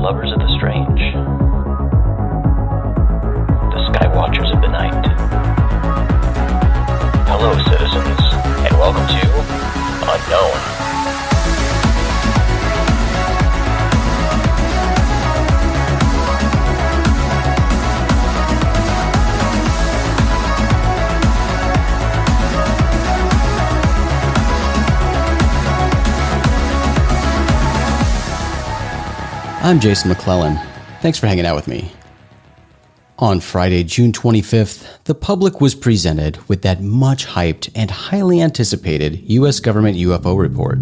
lovers of the strange, the sky watchers of the night. Hello, citizens, and welcome to Unknown. I'm Jason McClellan. Thanks for hanging out with me. On Friday, June 25th, the public was presented with that much-hyped and highly anticipated U.S. government UFO report.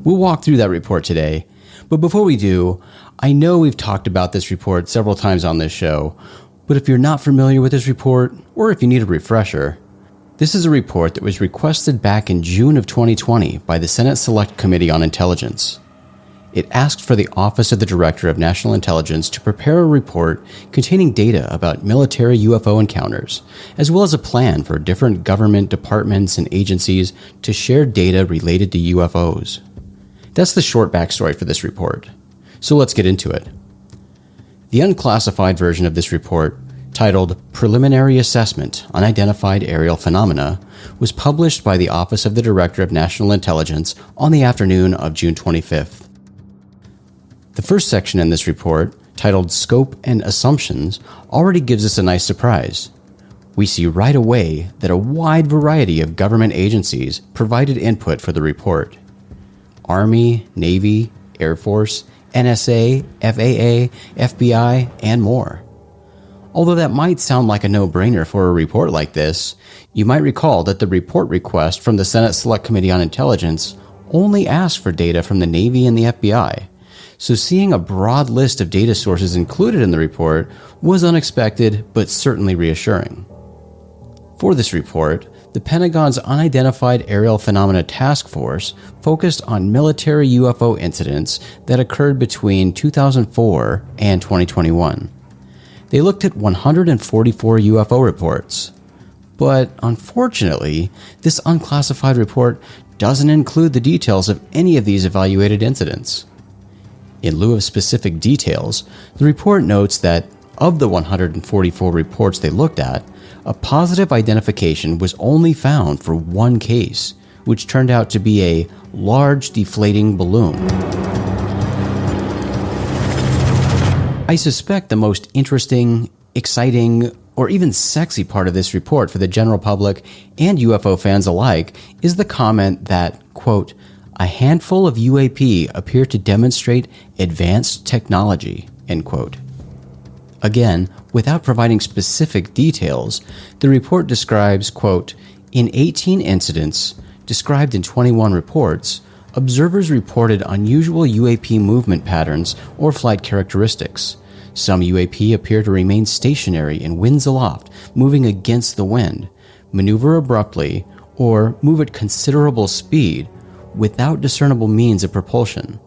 We'll walk through that report today, but before we do, I know we've talked about this report several times on this show, but if you're not familiar with this report, or if you need a refresher, this is a report that was requested back in June of 2020 by the Senate Select Committee on Intelligence. It asked for the Office of the Director of National Intelligence to prepare a report containing data about military UFO encounters, as well as a plan for different government departments and agencies to share data related to UFOs. That's the short backstory for this report. So let's get into it. The unclassified version of this report, titled Preliminary Assessment Unidentified Aerial Phenomena, was published by the Office of the Director of National Intelligence on the afternoon of June 25th. The first section in this report, titled Scope and Assumptions, already gives us a nice surprise. We see right away that a wide variety of government agencies provided input for the report. Army, Navy, Air Force, NSA, FAA, FBI, and more. Although that might sound like a no-brainer for a report like this, you might recall that the report request from the Senate Select Committee on Intelligence only asked for data from the Navy and the FBI, so seeing a broad list of data sources included in the report was unexpected but certainly reassuring. For this report, the Pentagon's Unidentified Aerial Phenomena Task Force focused on military UFO incidents that occurred between 2004 and 2021. They looked at 144 UFO reports. But unfortunately, this unclassified report doesn't include the details of any of these evaluated incidents. In lieu of specific details, the report notes that of the 144 reports they looked at, a positive identification was only found for one case, which turned out to be a large deflating balloon. I suspect the most interesting, exciting, or even sexy part of this report for the general public and UFO fans alike is the comment that, quote, a handful of UAP appear to demonstrate advanced technology, end quote. Again, without providing specific details, the report describes, quote, in 18 incidents, described in 21 reports, observers reported unusual UAP movement patterns or flight characteristics. Some UAP appear to remain stationary in winds aloft, moving against the wind, maneuver abruptly, or move at considerable speed without discernible means of propulsion.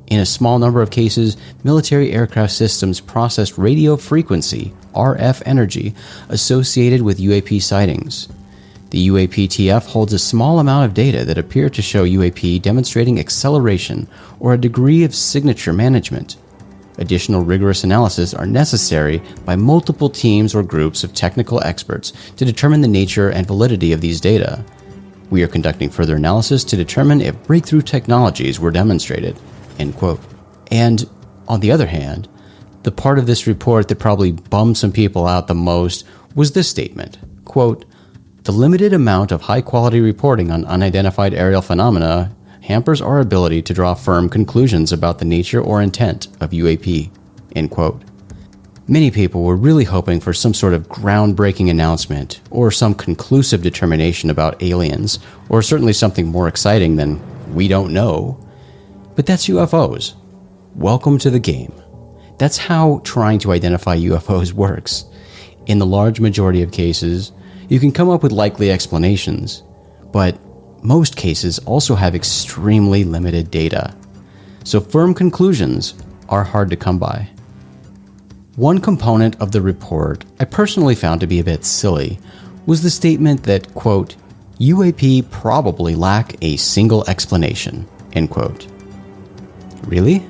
In a small number of cases, military aircraft systems processed radio frequency, RF energy, associated with UAP sightings. The UAPTF holds a small amount of data that appear to show UAP demonstrating acceleration or a degree of signature management. Additional rigorous analysis are necessary by multiple teams or groups of technical experts to determine the nature and validity of these data. We are conducting further analysis to determine if breakthrough technologies were demonstrated, end quote. And on the other hand, the part of this report that probably bummed some people out the most was this statement, quote, the limited amount of high-quality reporting on unidentified aerial phenomena hampers our ability to draw firm conclusions about the nature or intent of UAP, end quote. Many people were really hoping for some sort of groundbreaking announcement or some conclusive determination about aliens, or certainly something more exciting than we don't know. But that's UFOs. Welcome to the game. That's how trying to identify UFOs works. In the large majority of cases, you can come up with likely explanations, but most cases also have extremely limited data. So firm conclusions are hard to come by. One component of the report I personally found to be a bit silly was the statement that, quote, UAP probably lack a single explanation, end quote. Really?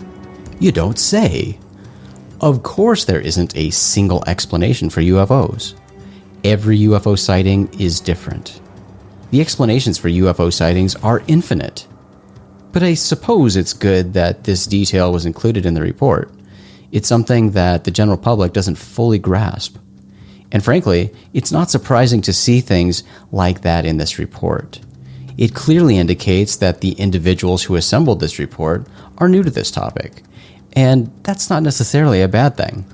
You don't say. Of course there isn't a single explanation for UFOs. Every UFO sighting is different. The explanations for UFO sightings are infinite. But I suppose it's good that this detail was included in the report. It's something that the general public doesn't fully grasp. And frankly, it's not surprising to see things like that in this report. It clearly indicates that the individuals who assembled this report are new to this topic. And that's not necessarily a bad thing.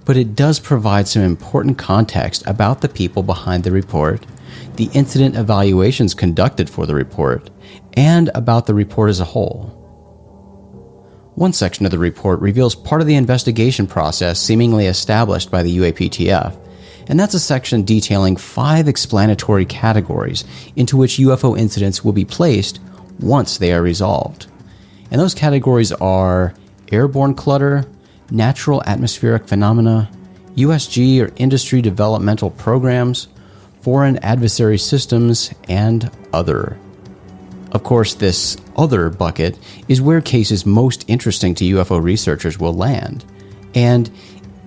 But it does provide some important context about the people behind the report, the incident evaluations conducted for the report, and about the report as a whole. One section of the report reveals part of the investigation process seemingly established by the UAPTF, and that's a section detailing 5 explanatory categories into which UFO incidents will be placed once they are resolved. And those categories are airborne clutter, natural atmospheric phenomena, USG or industry developmental programs, foreign adversary systems, and other. Of course, this other bucket is where cases most interesting to UFO researchers will land. And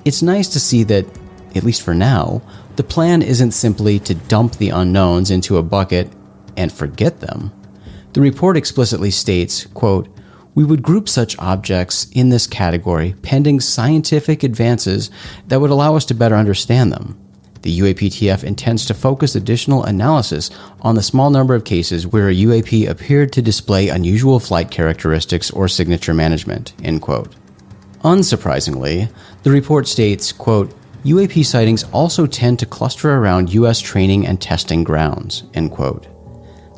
it's nice to see that, at least for now, the plan isn't simply to dump the unknowns into a bucket and forget them. The report explicitly states, quote, "We would group such objects in this category pending scientific advances that would allow us to better understand them. The UAPTF intends to focus additional analysis on the small number of cases where a UAP appeared to display unusual flight characteristics or signature management," end quote. Unsurprisingly, the report states, quote, "UAP sightings also tend to cluster around U.S. training and testing grounds," end quote.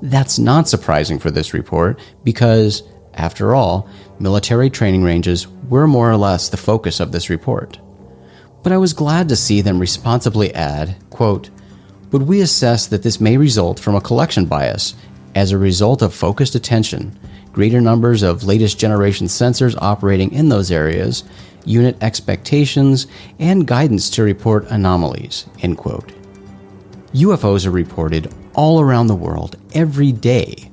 That's not surprising for this report because, after all, military training ranges were more or less the focus of this report. But I was glad to see them responsibly add, quote, "But we assess that this may result from a collection bias as a result of focused attention, greater numbers of latest generation sensors operating in those areas, unit expectations, and guidance to report anomalies," end quote. UFOs are reported all around the world every day.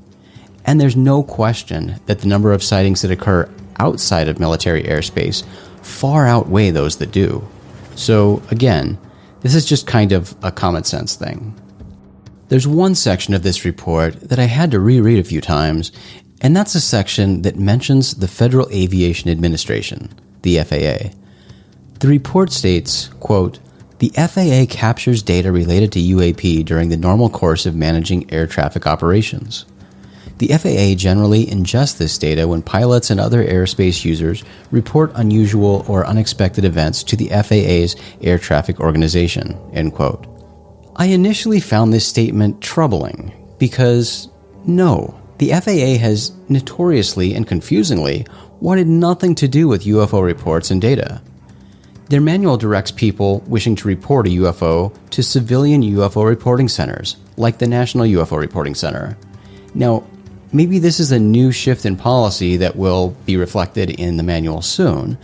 And there's no question that the number of sightings that occur outside of military airspace far outweigh those that do. So again, this is just kind of a common sense thing. There's one section of this report that I had to reread a few times, and that's a section that mentions the Federal Aviation Administration, the FAA. The report states, quote, "The FAA captures data related to UAP during the normal course of managing air traffic operations. The FAA generally ingests this data when pilots and other airspace users report unusual or unexpected events to the FAA's Air Traffic Organization," end quote. I initially found this statement troubling because, no, the FAA has notoriously and confusingly wanted nothing to do with UFO reports and data. Their manual directs people wishing to report a UFO to civilian UFO reporting centers, like the National UFO Reporting Center. Now, maybe this is a new shift in policy that will be reflected in the manual soon,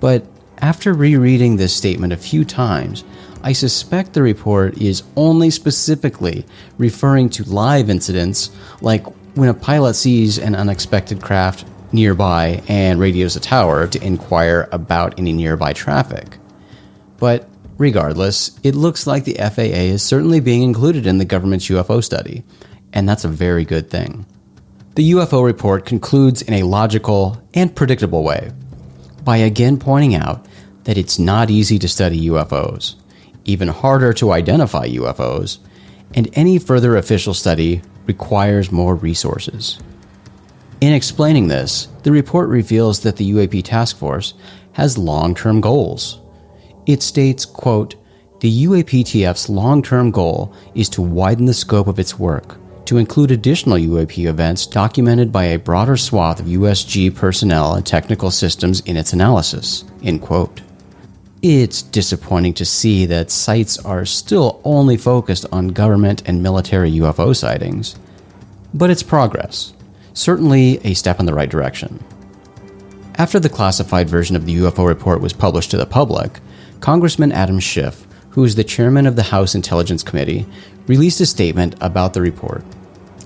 but after rereading this statement a few times, I suspect the report is only specifically referring to live incidents, like when a pilot sees an unexpected craft nearby and radios a tower to inquire about any nearby traffic. But regardless, it looks like the FAA is certainly being included in the government's UFO study, and that's a very good thing. The UFO report concludes in a logical and predictable way by again pointing out that it's not easy to study UFOs, even harder to identify UFOs, and any further official study requires more resources. In explaining this, the report reveals that the UAP task force has long-term goals. It states, quote, "The UAPTF's long-term goal is to widen the scope of its work, to include additional UAP events documented by a broader swath of USG personnel and technical systems in its analysis," end quote. It's disappointing to see that sites are still only focused on government and military UFO sightings, but it's progress. Certainly a step in the right direction. After the classified version of the UFO report was published to the public, Congressman Adam Schiff, who is the chairman of the House Intelligence Committee, released a statement about the report.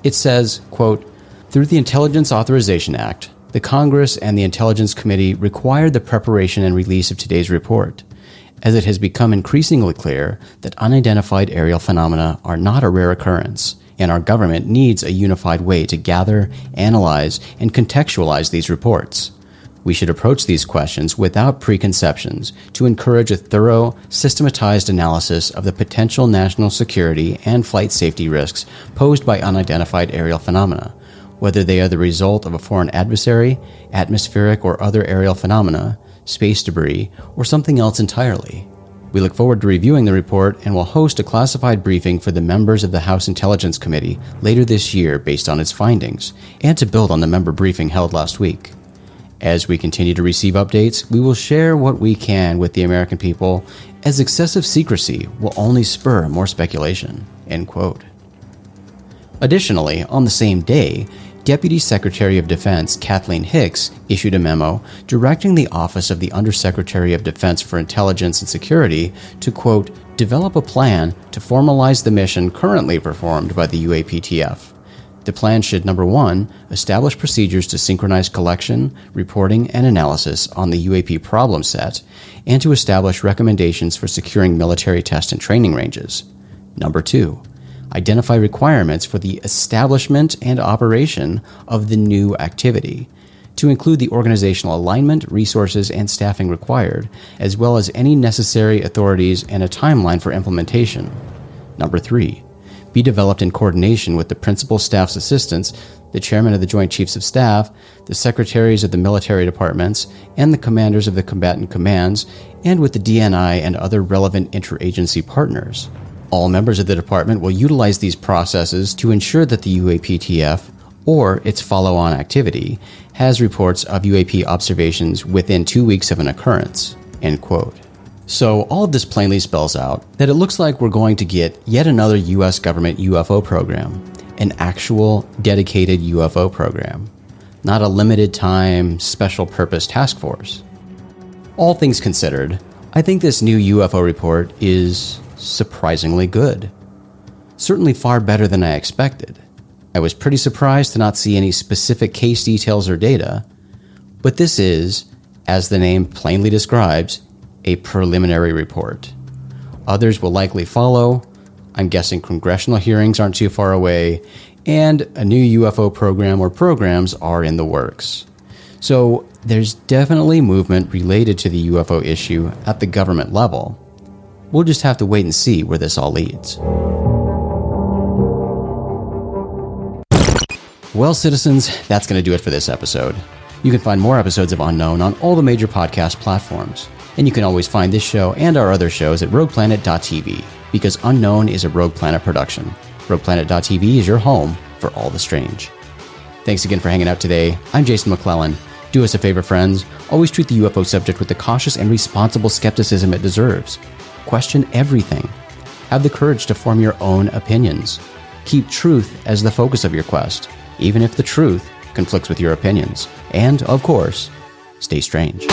It says, quote, "Through the Intelligence Authorization Act, the Congress and the Intelligence Committee required the preparation and release of today's report, as it has become increasingly clear that unidentified aerial phenomena are not a rare occurrence, and our government needs a unified way to gather, analyze, and contextualize these reports. We should approach these questions without preconceptions to encourage a thorough, systematized analysis of the potential national security and flight safety risks posed by unidentified aerial phenomena, whether they are the result of a foreign adversary, atmospheric or other aerial phenomena, space debris, or something else entirely. We look forward to reviewing the report and will host a classified briefing for the members of the House Intelligence Committee later this year based on its findings, and to build on the member briefing held last week. As we continue to receive updates, we will share what we can with the American people, as excessive secrecy will only spur more speculation." End quote. Additionally, on the same day, Deputy Secretary of Defense Kathleen Hicks issued a memo directing the Office of the Undersecretary of Defense for Intelligence and Security to, quote, "develop a plan to formalize the mission currently performed by the UAPTF. The plan should, number one, establish procedures to synchronize collection, reporting, and analysis on the UAP problem set, and to establish recommendations for securing military test and training ranges. Number two, identify requirements for the establishment and operation of the new activity, to include the organizational alignment, resources, and staffing required, as well as any necessary authorities and a timeline for implementation. Number three, be developed in coordination with the Principal Staff's assistants, the Chairman of the Joint Chiefs of Staff, the Secretaries of the military departments, and the commanders of the combatant commands, and with the DNI and other relevant interagency partners. All members of the department will utilize these processes to ensure that the UAPTF, or its follow-on activity, has reports of UAP observations within 2 weeks of an occurrence." End quote. So all of this plainly spells out that it looks like we're going to get yet another U.S. government UFO program, an actual dedicated UFO program, not a limited time special purpose task force. All things considered, I think this new UFO report is surprisingly good. Certainly far better than I expected. I was pretty surprised to not see any specific case details or data, but this is, as the name plainly describes, a preliminary report. Others will likely follow. I'm guessing congressional hearings aren't too far away, and a new UFO program or programs are in the works. So there's definitely movement related to the UFO issue at the government level. We'll just have to wait and see where this all leads. Well, citizens, that's going to do it for this episode. You can find more episodes of Unknown on all the major podcast platforms. And you can always find this show and our other shows at rogueplanet.tv, because Unknown is a Rogue Planet production. rogueplanet.tv is your home for all the strange. Thanks again for hanging out today. I'm Jason McClellan. Do us a favor, friends. Always treat the UFO subject with the cautious and responsible skepticism it deserves. Question everything. Have the courage to form your own opinions. Keep truth as the focus of your quest, even if the truth conflicts with your opinions. And, of course, stay strange.